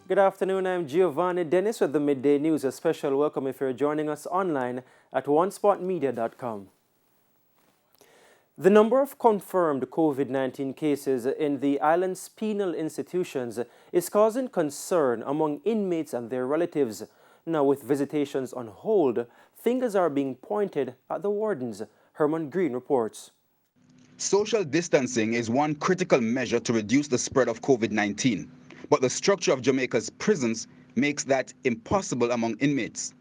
Good afternoon, I'm Giovanni Dennis with the Midday News. A special welcome if you're joining us online at onespotmedia.com. The number of confirmed COVID-19 cases in the island's penal institutions is causing concern among inmates and their relatives. Now, with visitations on hold, fingers are being pointed at the wardens. Herman Green reports. Social distancing is one critical measure to reduce the spread of COVID-19, but the structure of Jamaica's prisons makes that impossible among inmates.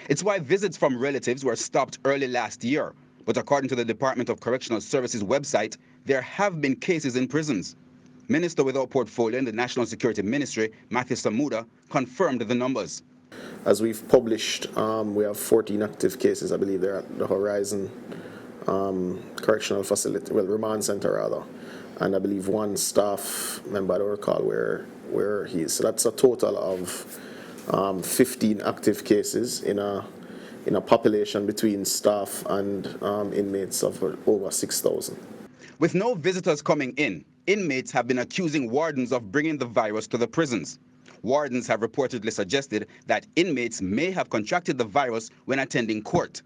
It's why visits from relatives were stopped early last year, but according to the Department of Correctional Services website, there have been cases in prisons. Minister without portfolio in the National Security Ministry, Matthew Samuda, confirmed the numbers. As we've published, we have 14 active cases. I believe they're at the Horizon Correctional Facility, well, remand center rather, and I believe one staff member, I don't recall where he is. So that's a total of 15 active cases in a population between staff and inmates of over 6,000. With no visitors coming in, inmates have been accusing wardens of bringing the virus to the prisons. Wardens have reportedly suggested that inmates may have contracted the virus when attending court.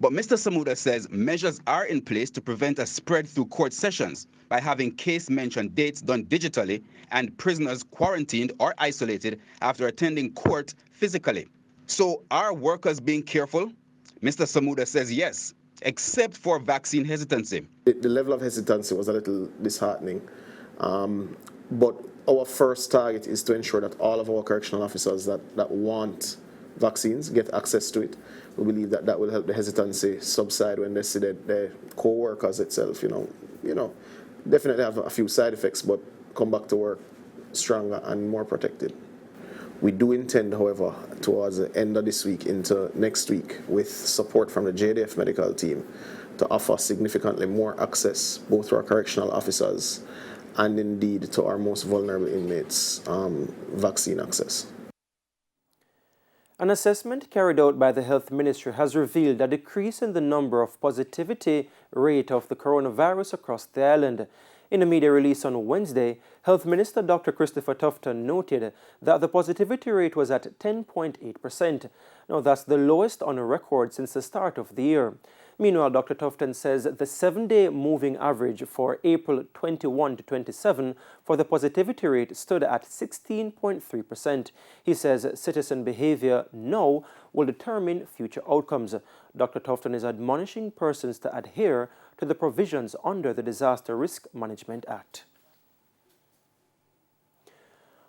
But Mr. Samuda says measures are in place to prevent a spread through court sessions by having case mention dates done digitally and prisoners quarantined or isolated after attending court physically. So are workers being careful? Mr. Samuda says yes, except for vaccine hesitancy. The level of hesitancy was a little disheartening, but our first target is to ensure that all of our correctional officers that want vaccines get access to it. We believe that that will help the hesitancy subside when they see that their co-workers itself, definitely have a few side effects, but come back to work stronger and more protected. We do intend, however, towards the end of this week into next week, with support from the JDF medical team, to offer significantly more access both to our correctional officers and indeed to our most vulnerable inmates, vaccine access. An assessment carried out by the Health Ministry has revealed a decrease in the number of positivity rate of the coronavirus across the island. In a media release on Wednesday, Health Minister Dr. Christopher Tufton noted that the positivity rate was at 10.8%. Now, that's the lowest on record since the start of the year. Meanwhile, Dr. Tufton says the 7-day moving average for April 21 to 27 for the positivity rate stood at 16.3%. He says citizen behavior now will determine future outcomes. Dr. Tufton is admonishing persons to adhere to the provisions under the Disaster Risk Management Act.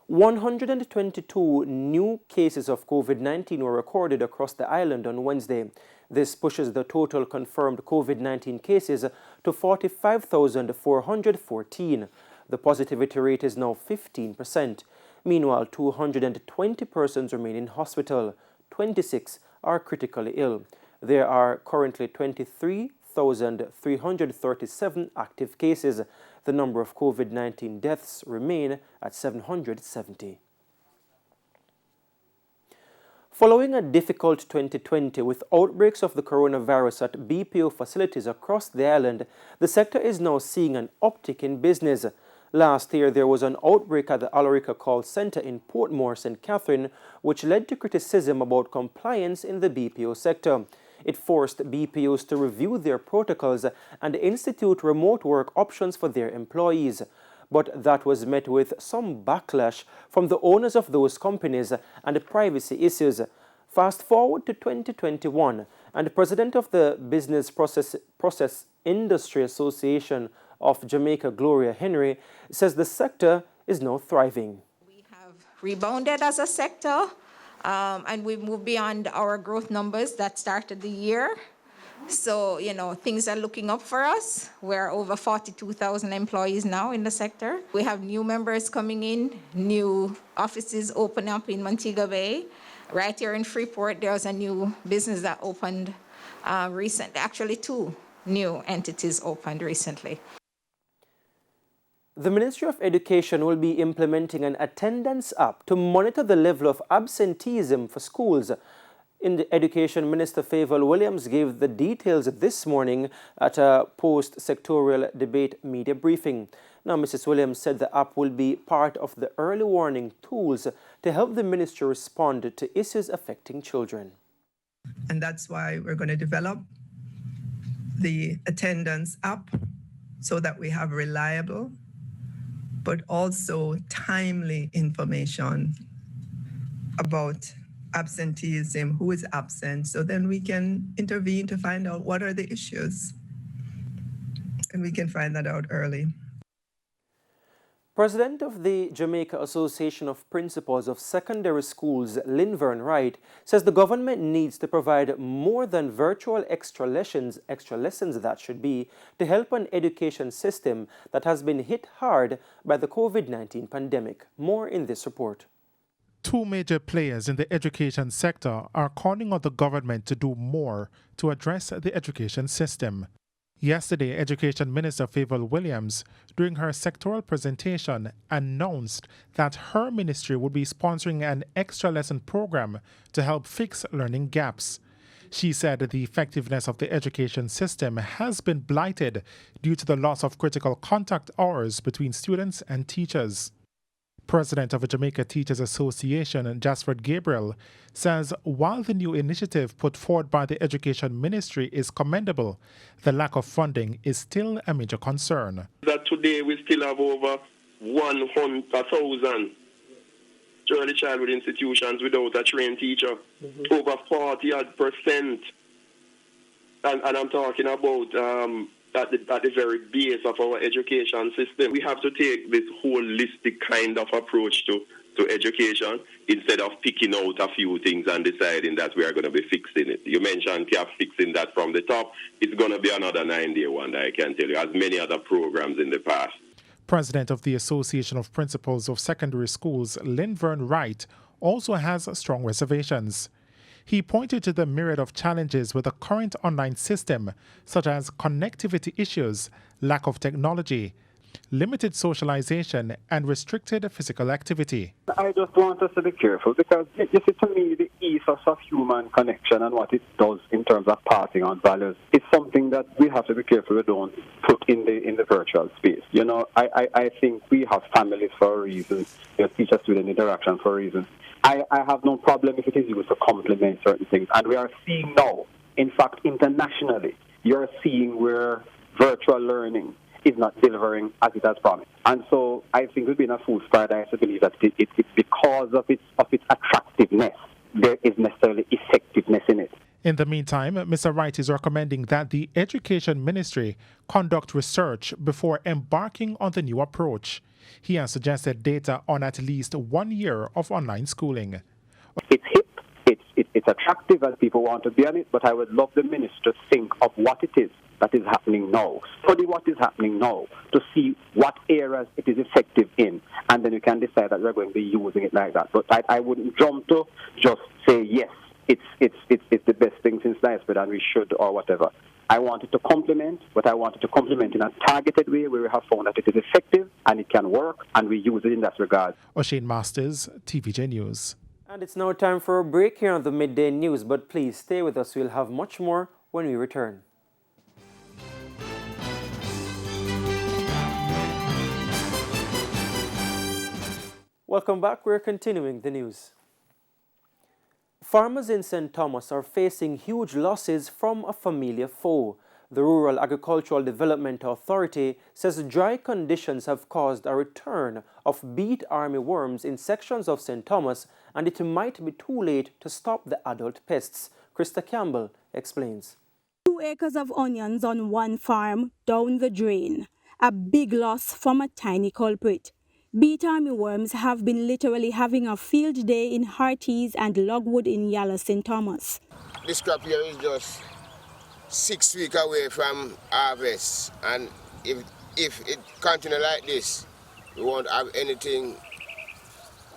122 new cases of COVID-19 were recorded across the island on Wednesday. This pushes the total confirmed COVID-19 cases to 45,414. The positivity rate is now 15%. Meanwhile, 220 persons remain in hospital. 26 are critically ill. There are currently 23,337 active cases. The number of COVID-19 deaths remain at 770. Following a difficult 2020 with outbreaks of the coronavirus at BPO facilities across the island, the sector is now seeing an uptick in business. Last year, there was an outbreak at the Alarica call center in Portmore, St. Catherine, which led to criticism about compliance in the BPO sector. It forced BPOs to review their protocols and institute remote work options for their employees. But that was met with some backlash from the owners of those companies and privacy issues. Fast forward to 2021, and the president of the Business Process Industry Association of Jamaica, Gloria Henry, says the sector is now thriving. We have rebounded as a sector, and we've moved beyond our growth numbers that started the year. So, things are looking up for us. We're over 42,000 employees now in the sector. We have new members coming in, new offices open up in Montego Bay. Right here in Freeport, there's a new business that opened recently. Actually, 2 new entities opened recently. The Ministry of Education will be implementing an attendance app to monitor the level of absenteeism for schools. In the Education Minister Favour Williams gave the details this morning at a post-sectorial debate media briefing. Now, Mrs. Williams said the app will be part of the early warning tools to help the ministry respond to issues affecting children. And that's why we're going to develop the attendance app so that we have reliable but also timely information about absenteeism, who is absent, so then we can intervene to find out what are the issues. And we can find that out early. President of the Jamaica Association of Principals of Secondary Schools, Linvern Wright, says the government needs to provide more than virtual extra lessons that should be, to help an education system that has been hit hard by the COVID-19 pandemic. More in this report. Two major players in the education sector are calling on the government to do more to address the education system. Yesterday, Education Minister Favour Williams, during her sectoral presentation, announced that her ministry would be sponsoring an extra lesson program to help fix learning gaps. She said the effectiveness of the education system has been blighted due to the loss of critical contact hours between students and teachers. President of the Jamaica Teachers Association, Jasford Gabriel, says while the new initiative put forward by the Education Ministry is commendable, the lack of funding is still a major concern. That today we still have over 100,000 early childhood institutions without a trained teacher, over 40%. And I'm talking about at the very base of our education system. We have to take this holistic kind of approach to education instead of picking out a few things and deciding that we are going to be fixing it. You mentioned CAF fixing that from the top. It's going to be another 9-day one, I can tell you, as many other programs in the past. President of the Association of Principals of Secondary Schools, Linvern Wright, also has strong reservations. He pointed to the myriad of challenges with the current online system, such as connectivity issues, lack of technology, limited socialization, and restricted physical activity. I just want us to be careful because, you see, to me, the ethos of human connection and what it does in terms of passing on values is something that we have to be careful we don't put in the virtual space. You know, I think we have families for a reason, teacher-student interaction for a reason. I have no problem if it is used to complement certain things. And we are seeing now, in fact, internationally, you're seeing where virtual learning is not delivering as it has promised. And so I think we've been a fool's paradise to believe that it's because of its attractiveness, there is necessarily effectiveness in it. In the meantime, Mr. Wright is recommending that the Education Ministry conduct research before embarking on the new approach. He has suggested data on at least 1 year of online schooling. It's hip, it's attractive and people want to be on it, but I would love the minister to think of what it is that is happening now. Study what is happening now to see what areas it is effective in, and then you can decide that we're going to be using it like that. But I wouldn't jump to just say, yes, it's the best thing since sliced bread and we should or whatever. I want it to complement, but I want it to complement in a targeted way where we have found that it is effective and it can work and we use it in that regard. O'Shane Masters, TVJ News. And it's now time for a break here on the Midday News, but please stay with us. We'll have much more when we return. Welcome back. We're continuing the news. Farmers in St. Thomas are facing huge losses from a familiar foe. The Rural Agricultural Development Authority says dry conditions have caused a return of beet armyworms in sections of St. Thomas, and it might be too late to stop the adult pests. Krista Campbell explains. 2 acres of onions on one farm down the drain. A big loss from a tiny culprit. Beet armyworms have been literally having a field day in Hearties and Logwood in Yala St. Thomas. This crop here is just 6 weeks away from harvest, and if it continues like this, we won't have anything.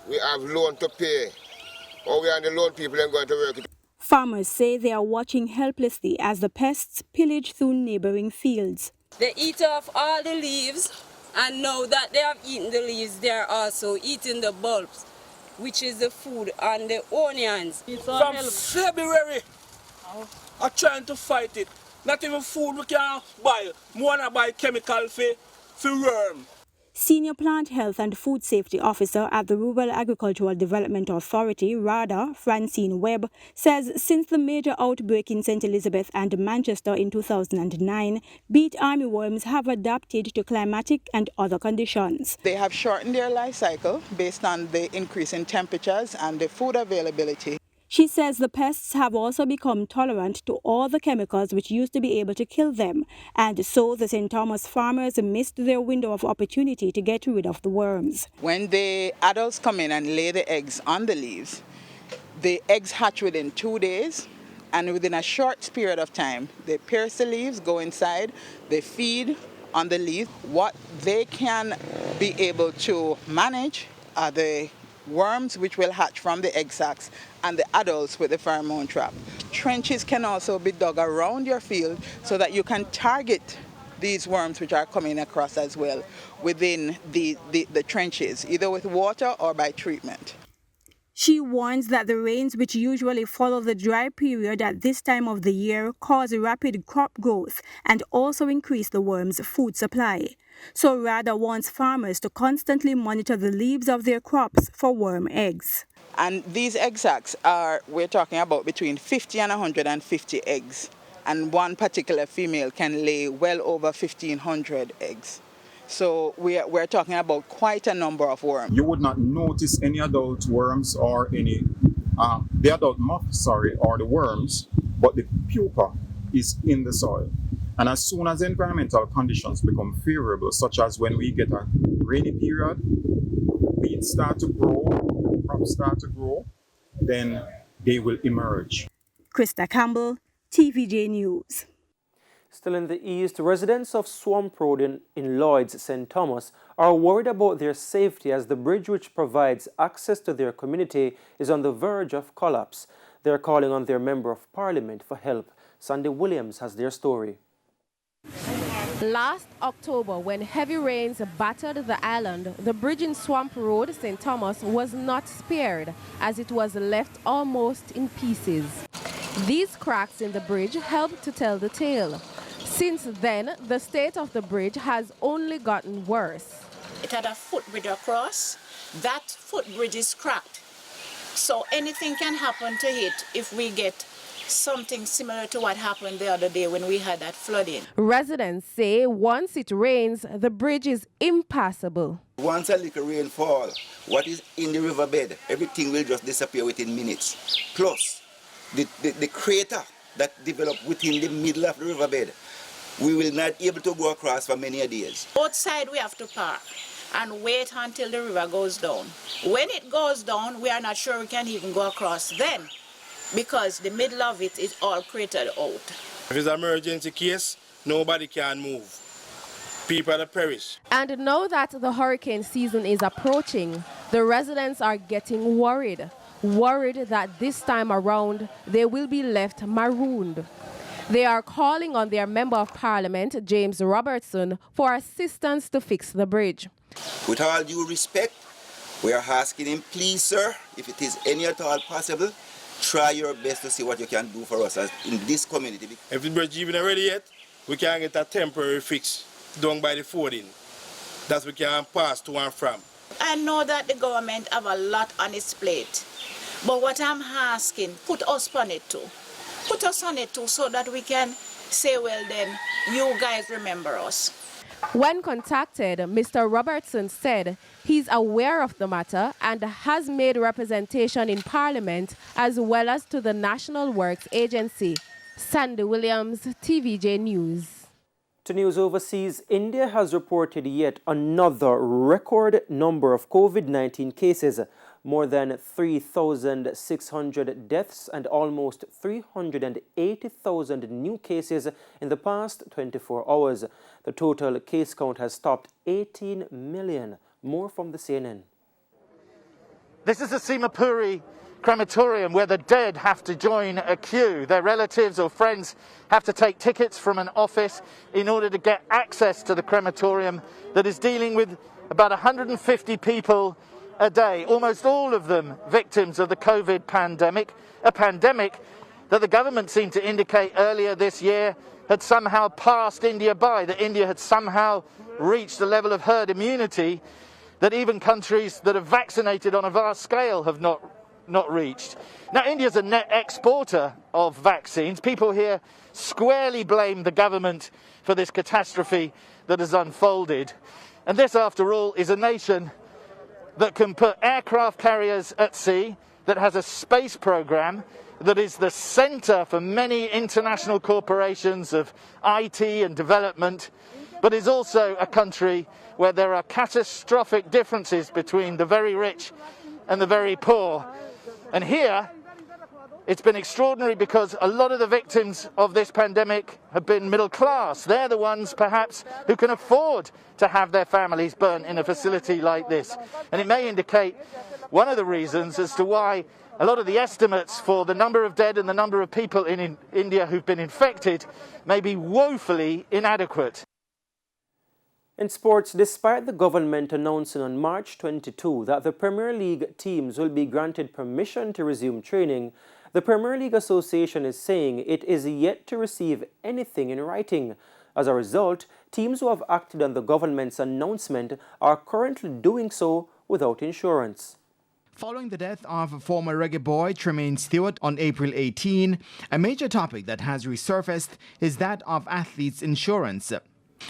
We have loan to pay, or we are the loan people ain't going to work. Farmers say they are watching helplessly as the pests pillage through neighboring fields. They eat off all the leaves, and now that they have eaten the leaves, they are also eating the bulbs. which is the food and the onions. From February, I'm trying to fight it. Not even food we can buy. We want to buy chemical for worm. Senior Plant Health and Food Safety Officer at the Rural Agricultural Development Authority, RADA, Francine Webb, says since the major outbreak in St. Elizabeth and Manchester in 2009, beet armyworms have adapted to climatic and other conditions. They have shortened their life cycle based on the increase in temperatures and the food availability. She says the pests have also become tolerant to all the chemicals which used to be able to kill them, and so the St. Thomas farmers missed their window of opportunity to get rid of the worms. When the adults come in and lay the eggs on the leaves, the eggs hatch within 2 days, and within a short period of time, they pierce the leaves, go inside, they feed on the leaf. What they can be able to manage are the worms which will hatch from the egg sacs and the adults with the pheromone trap. Trenches can also be dug around your field so that you can target these worms which are coming across as well within the trenches, either with water or by treatment. She warns that the rains which usually follow the dry period at this time of the year cause rapid crop growth and also increase the worms' food supply. So RADA wants farmers to constantly monitor the leaves of their crops for worm eggs. And these egg sacs we're talking about between 50 and 150 eggs. And one particular female can lay well over 1,500 eggs. So we're talking about quite a number of worms. You would not notice any adult worms or any, the adult moths, or the worms, but the pupa is in the soil. And as soon as environmental conditions become favorable, such as when we get a rainy period, weeds start to grow, crops start to grow, then they will emerge. Krista Campbell, TVJ News. Still in the east, residents of Swamp Road in Lloyd's, St. Thomas, are worried about their safety as the bridge which provides access to their community is on the verge of collapse. They are calling on their Member of Parliament for help. Sandy Williams has their story. Last October, when heavy rains battered the island, the bridge in Swamp Road, St. Thomas, was not spared as it was left almost in pieces. These cracks in the bridge help to tell the tale. Since then, the state of the bridge has only gotten worse. It had a footbridge across. That footbridge is cracked. So anything can happen to it if we get something similar to what happened the other day when we had that flooding. Residents say once it rains, the bridge is impassable. Once a little rainfall, what is in the riverbed, everything will just disappear within minutes. Plus, the crater that developed within the middle of the riverbed, we will not be able to go across for many days. Both sides we have to park and wait until the river goes down. When it goes down, we are not sure we can even go across then, because the middle of it is all cratered out. If it's an emergency case, nobody can move. People are perish. And now that the hurricane season is approaching, the residents are getting worried that this time around they will be left marooned. They are calling on their Member of Parliament, James Robertson, for assistance to fix the bridge. With all due respect, we are asking him, please, sir, if it is any at all possible, try your best to see what you can do for us in this community. If the bridge isn't ready yet, we can get a temporary fix done by the fording that we can pass to and from. I know that the government have a lot on its plate, but what I'm asking, put us on it too. Put us on it too so that we can say, well then, you guys remember us. When contacted, Mr. Robertson said he's aware of the matter and has made representation in Parliament as well as to the National Works Agency. Sandy Williams, TVJ News. To news overseas, India has reported yet another record number of COVID-19 cases. More than 3,600 deaths and almost 380,000 new cases in the past 24 hours. The total case count has topped 18 million. More from the CNN. This is the Simapuri crematorium where the dead have to join a queue. Their relatives or friends have to take tickets from an office in order to get access to the crematorium that is dealing with about 150 people a day, almost all of them victims of the COVID pandemic, a pandemic that the government seemed to indicate earlier this year had somehow passed India by, that India had somehow reached a level of herd immunity that even countries that have vaccinated on a vast scale have not reached. Now, India's a net exporter of vaccines. People here squarely blame the government for this catastrophe that has unfolded. And this, after all, is a nation that can put aircraft carriers at sea, that has a space program, that is the centre for many international corporations of IT and development, but is also a country where there are catastrophic differences between the very rich and the very poor. And here, it's been extraordinary because a lot of the victims of this pandemic have been middle class. They're the ones, perhaps, who can afford to have their families burnt in a facility like this. And it may indicate one of the reasons as to why a lot of the estimates for the number of dead and the number of people in India who've been infected may be woefully inadequate. In sports, despite the government announcing on March 22 that the Premier League teams will be granted permission to resume training, the Premier League Association is saying it is yet to receive anything in writing. As a result, teams who have acted on the government's announcement are currently doing so without insurance. Following the death of former reggae boy Tremaine Stewart on April 18, a major topic that has resurfaced is that of athletes' insurance.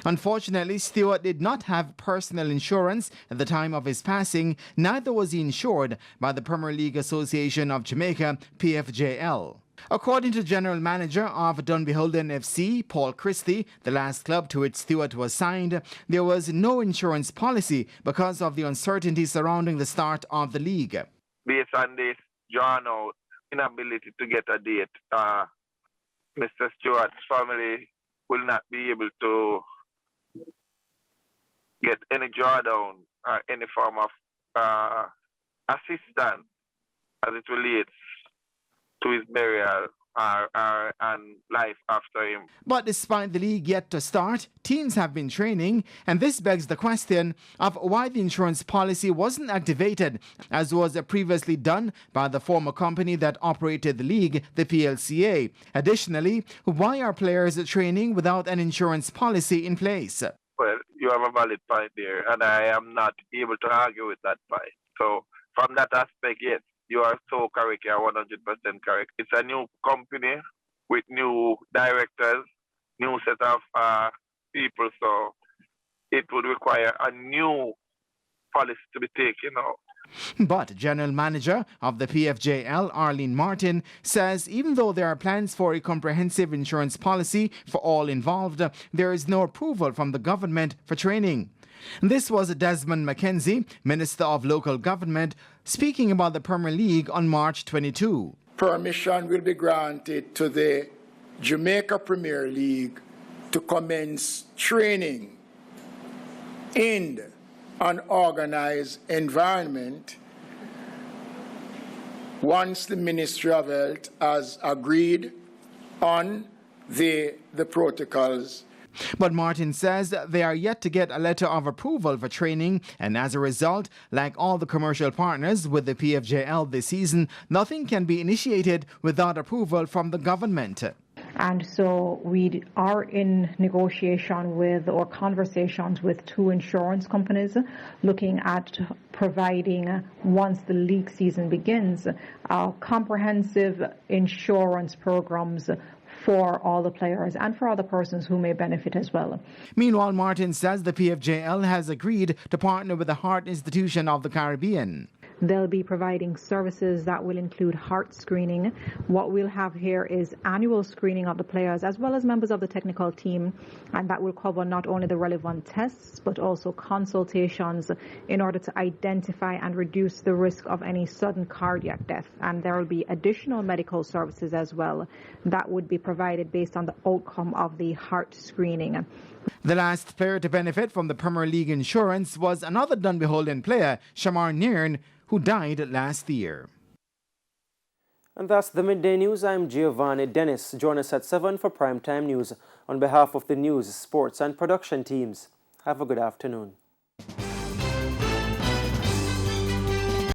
Unfortunately, Stewart did not have personal insurance at the time of his passing, neither was he insured by the Premier League Association of Jamaica, PFJL. According to General Manager of Dunbeholden FC, Paul Christie, the last club to which Stewart was signed, there was no insurance policy because of the uncertainty surrounding the start of the league. Based on this drawn out inability to get a date, Mr. Stewart's family will not be able to get any drawdown or any form of assistance as it relates to his burial and life after him. But despite the league yet to start, teams have been training, and this begs the question of why the insurance policy wasn't activated, as was previously done by the former company that operated the league, the PLCA. Additionally, why are players training without an insurance policy in place? Well, you have a valid point there, and I am not able to argue with that point. So, from that aspect, yes, you are so correct, you are 100% correct. It's a new company with new directors, new set of people, so it would require a new policy to be taken out. But General Manager of the PFJL, Arlene Martin, says even though there are plans for a comprehensive insurance policy for all involved, there is no approval from the government for training. This was Desmond McKenzie, Minister of Local Government, speaking about the Premier League on March 22. Permission will be granted to the Jamaica Premier League to commence training in an organized environment once the Ministry of Health has agreed on the protocols. But Martin says they are yet to get a letter of approval for training, and as a result, like all the commercial partners with the PFJL this season, nothing can be initiated without approval from the government. And so we are in negotiation with or conversations with two insurance companies looking at providing, once the league season begins, comprehensive insurance programs for all the players and for other persons who may benefit as well. Meanwhile, Martin says the PFJL has agreed to partner with the Heart Institution of the Caribbean. They'll be providing services that will include heart screening. What we'll have here is annual screening of the players as well as members of the technical team, and that will cover not only the relevant tests but also consultations in order to identify and reduce the risk of any sudden cardiac death. And there will be additional medical services as well that would be provided based on the outcome of the heart screening. The last player to benefit from the Premier League insurance was another Dunbeholden player, Shamar Nairn, who died last year. And that's the Midday News. I'm Giovanni Dennis. Join us at 7 for Primetime News. On behalf of the news, sports and production teams, have a good afternoon.